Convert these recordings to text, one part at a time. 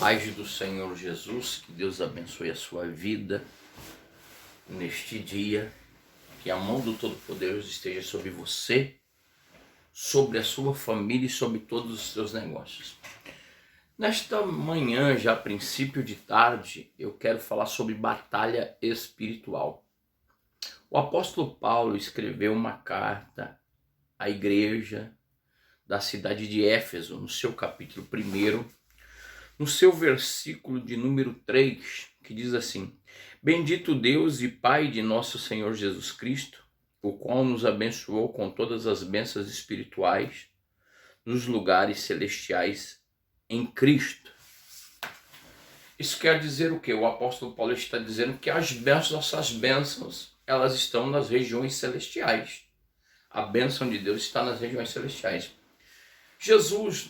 paz do Senhor Jesus, que Deus abençoe a sua vida neste dia, que a mão do Todo-Poderoso esteja sobre você, sobre a sua família e sobre todos os seus negócios. Nesta manhã, já princípio de tarde, eu quero falar sobre batalha espiritual. O apóstolo Paulo escreveu uma carta à igreja da cidade de Éfeso, no seu capítulo 1, no seu versículo de número 3, que diz assim: Bendito Deus e Pai de nosso Senhor Jesus Cristo, o qual nos abençoou com todas as bênçãos espirituais nos lugares celestiais em Cristo. Isso quer dizer o quê? O apóstolo Paulo está dizendo que as bênçãos, nossas bênçãos, elas estão nas regiões celestiais. A bênção de Deus está nas regiões celestiais. Jesus,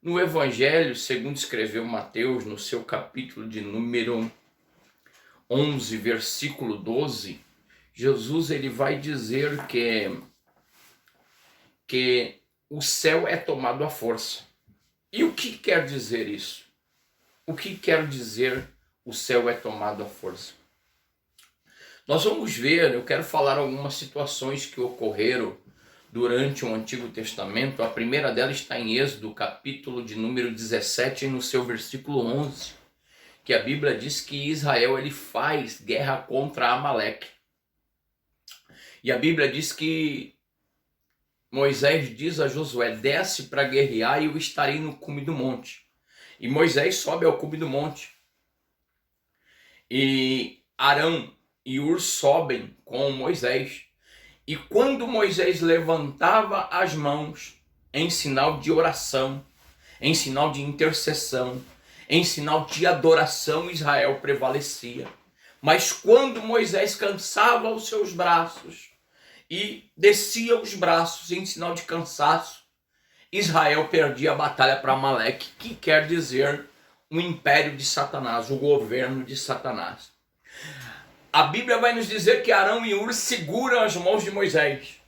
no Evangelho, segundo escreveu Mateus, no seu capítulo de número 11, versículo 12, Jesus ele vai dizer que o céu é tomado à força. E o que quer dizer isso? O que quer dizer o céu é tomado à força? Nós vamos ver, eu quero falar algumas situações que ocorreram durante o Antigo Testamento. A primeira delas está em Êxodo, capítulo de número 17, no seu versículo 11, que a Bíblia diz que Israel ele faz guerra contra Amaleque. E a Bíblia diz que Moisés diz a Josué: desce para guerrear e eu estarei no cume do monte. E Moisés sobe ao cume do monte. E Arão e Hur sobem com Moisés. E quando Moisés levantava as mãos em sinal de oração, em sinal de intercessão, em sinal de adoração, Israel prevalecia. Mas quando Moisés cansava os seus braços e descia os braços em sinal de cansaço, Israel perdia a batalha para Amaleque, que quer dizer o império de Satanás, o governo de Satanás. A Bíblia vai nos dizer que Arão e Hur seguram as mãos de Moisés.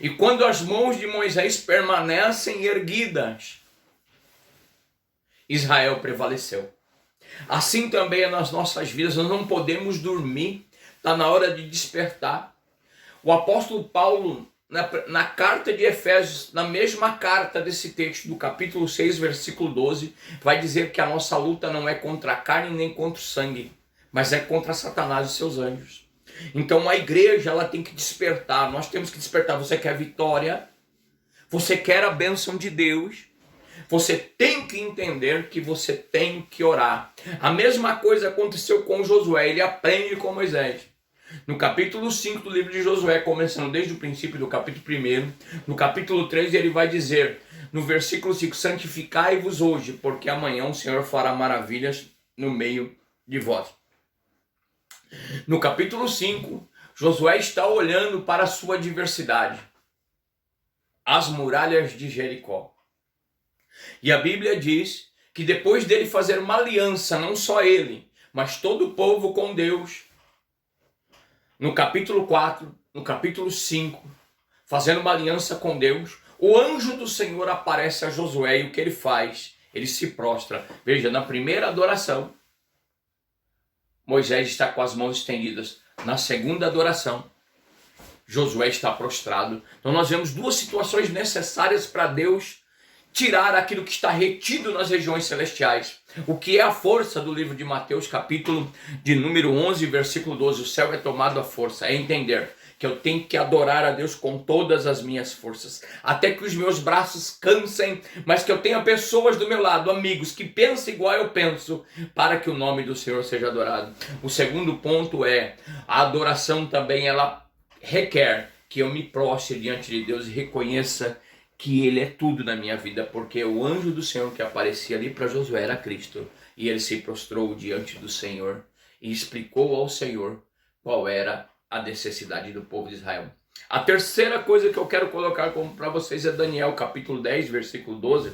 E quando as mãos de Moisés permanecem erguidas, Israel prevaleceu. Assim também é nas nossas vidas, nós não podemos dormir, está na hora de despertar. O apóstolo Paulo, na carta de Efésios, na mesma carta desse texto, do capítulo 6, versículo 12, vai dizer que a nossa luta não é contra a carne nem contra o sangue, mas é contra Satanás e seus anjos. Então a igreja ela tem que despertar, nós temos que despertar. Você quer vitória? Você quer a bênção de Deus? Você tem que entender que você tem que orar. A mesma coisa aconteceu com Josué, ele aprende com Moisés. No capítulo 5 do livro de Josué, começando desde o princípio do capítulo 1, no capítulo 3 ele vai dizer, no versículo 5, santificai-vos hoje, porque amanhã o Senhor fará maravilhas no meio de vós. No capítulo 5, Josué está olhando para a sua adversidade, as muralhas de Jericó. E a Bíblia diz que depois dele fazer uma aliança, não só ele, mas todo o povo com Deus, no capítulo 4, no capítulo 5, fazendo uma aliança com Deus, o anjo do Senhor aparece a Josué e o que ele faz? Ele se prostra. Veja, na primeira adoração, Moisés está com as mãos estendidas. Na segunda adoração, Josué está prostrado. Então nós vemos duas situações necessárias para Deus tirar aquilo que está retido nas regiões celestiais. O que é a força do livro de Mateus, capítulo de número 11, versículo 12. O céu é tomado à força. É entender que eu tenho que adorar a Deus com todas as minhas forças, até que os meus braços cansem, mas que eu tenha pessoas do meu lado, amigos, que pensem igual eu penso, para que o nome do Senhor seja adorado. O segundo ponto é, a adoração também ela requer que eu me prostre diante de Deus e reconheça que Ele é tudo na minha vida, porque o anjo do Senhor que aparecia ali para Josué era Cristo, e ele se prostrou diante do Senhor e explicou ao Senhor qual era a necessidade do povo de Israel. A terceira coisa que eu quero colocar para vocês é Daniel, capítulo 10, versículo 12.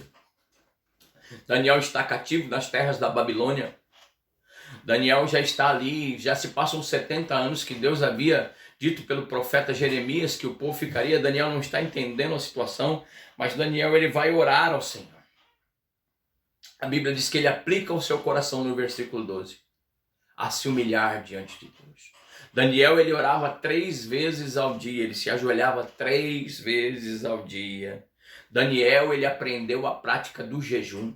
Daniel está cativo nas terras da Babilônia. Daniel já está ali, já se passam 70 anos que Deus havia dito pelo profeta Jeremias que o povo ficaria. Daniel não está entendendo a situação, mas Daniel ele vai orar ao Senhor. A Bíblia diz que ele aplica o seu coração no versículo 12, a se humilhar diante de Deus. Daniel, ele orava 3 vezes ao dia, ele se ajoelhava 3 vezes ao dia. Daniel, ele aprendeu a prática do jejum.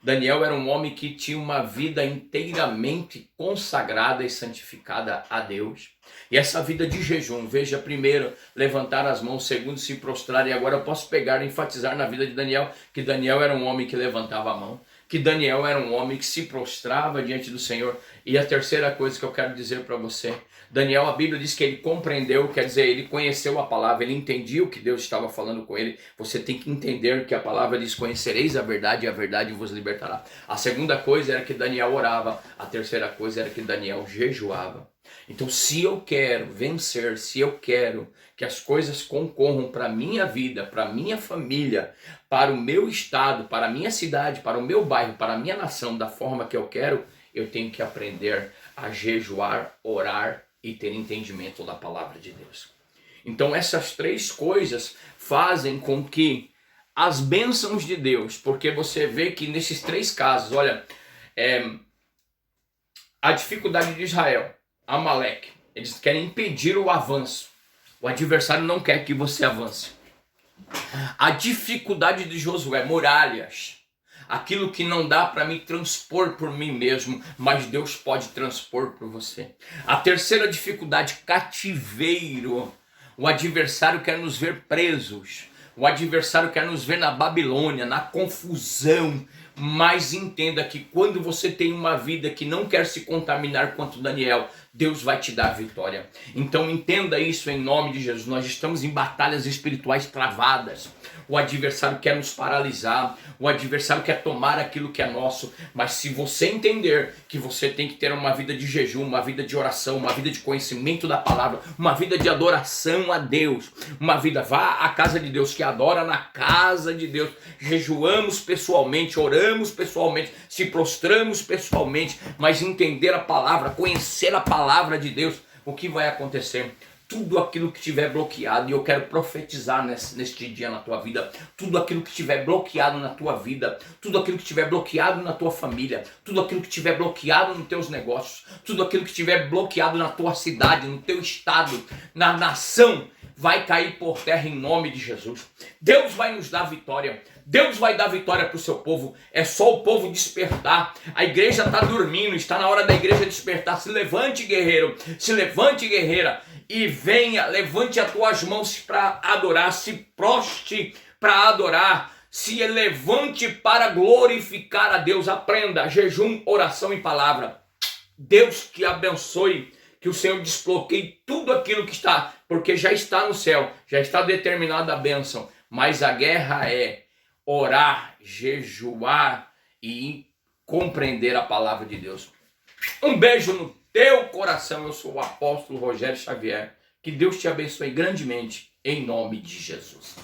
Daniel era um homem que tinha uma vida inteiramente consagrada e santificada a Deus. E essa vida de jejum, veja, primeiro, levantar as mãos, segundo, se prostrar. E agora eu posso pegar e enfatizar na vida de Daniel, que Daniel era um homem que levantava a mão, que Daniel era um homem que se prostrava diante do Senhor. E a terceira coisa que eu quero dizer para você, Daniel, a Bíblia diz que ele compreendeu, quer dizer, ele conheceu a palavra, ele entendia o que Deus estava falando com ele. Você tem que entender que a palavra diz: conhecereis a verdade e a verdade vos libertará. A segunda coisa era que Daniel orava, a terceira coisa era que Daniel jejuava. Então, se eu quero vencer, se eu quero que as coisas concorram para a minha vida, para a minha família, para o meu estado, para a minha cidade, para o meu bairro, para a minha nação, da forma que eu quero, eu tenho que aprender a jejuar, orar e ter entendimento da palavra de Deus. Então essas 3 coisas fazem com que as bênçãos de Deus, porque você vê que nesses 3 casos, olha, a dificuldade de Israel, Amaleque, eles querem impedir o avanço. O adversário não quer que você avance. A dificuldade de Josué, muralhas, aquilo que não dá para me transpor por mim mesmo, mas Deus pode transpor por você. A terceira dificuldade, cativeiro. O adversário quer nos ver presos. O adversário quer nos ver na Babilônia, na confusão. Mas entenda que quando você tem uma vida que não quer se contaminar quanto Daniel, Deus vai te dar vitória. Então entenda isso em nome de Jesus. Nós estamos em batalhas espirituais travadas. O adversário quer nos paralisar, o adversário quer tomar aquilo que é nosso, mas se você entender que você tem que ter uma vida de jejum, uma vida de oração, uma vida de conhecimento da palavra, uma vida de adoração a Deus, uma vida, vá à casa de Deus, que adora na casa de Deus, jejuamos pessoalmente, oramos pessoalmente, se prostramos pessoalmente, mas entender a palavra, conhecer a palavra de Deus, o que vai acontecer? Tudo aquilo que estiver bloqueado, e eu quero profetizar neste dia na tua vida, tudo aquilo que estiver bloqueado na tua vida, tudo aquilo que estiver bloqueado na tua família, tudo aquilo que estiver bloqueado nos teus negócios, tudo aquilo que estiver bloqueado na tua cidade, no teu estado, na nação, vai cair por terra em nome de Jesus. Deus vai nos dar vitória. Deus vai dar vitória para o seu povo. É só o povo despertar. A igreja está dormindo. Está na hora da igreja despertar. Se levante, guerreiro. Se levante, guerreira. E venha, levante as tuas mãos para adorar. Se proste para adorar. Se levante para glorificar a Deus. Aprenda jejum, oração e palavra. Deus te abençoe. Que o Senhor desbloqueie tudo aquilo que está, porque já está no céu, já está determinada a bênção. Mas a guerra é orar, jejuar e compreender a palavra de Deus. Um beijo no teu coração. Eu sou o apóstolo Rogério Xavier. Que Deus te abençoe grandemente, em nome de Jesus.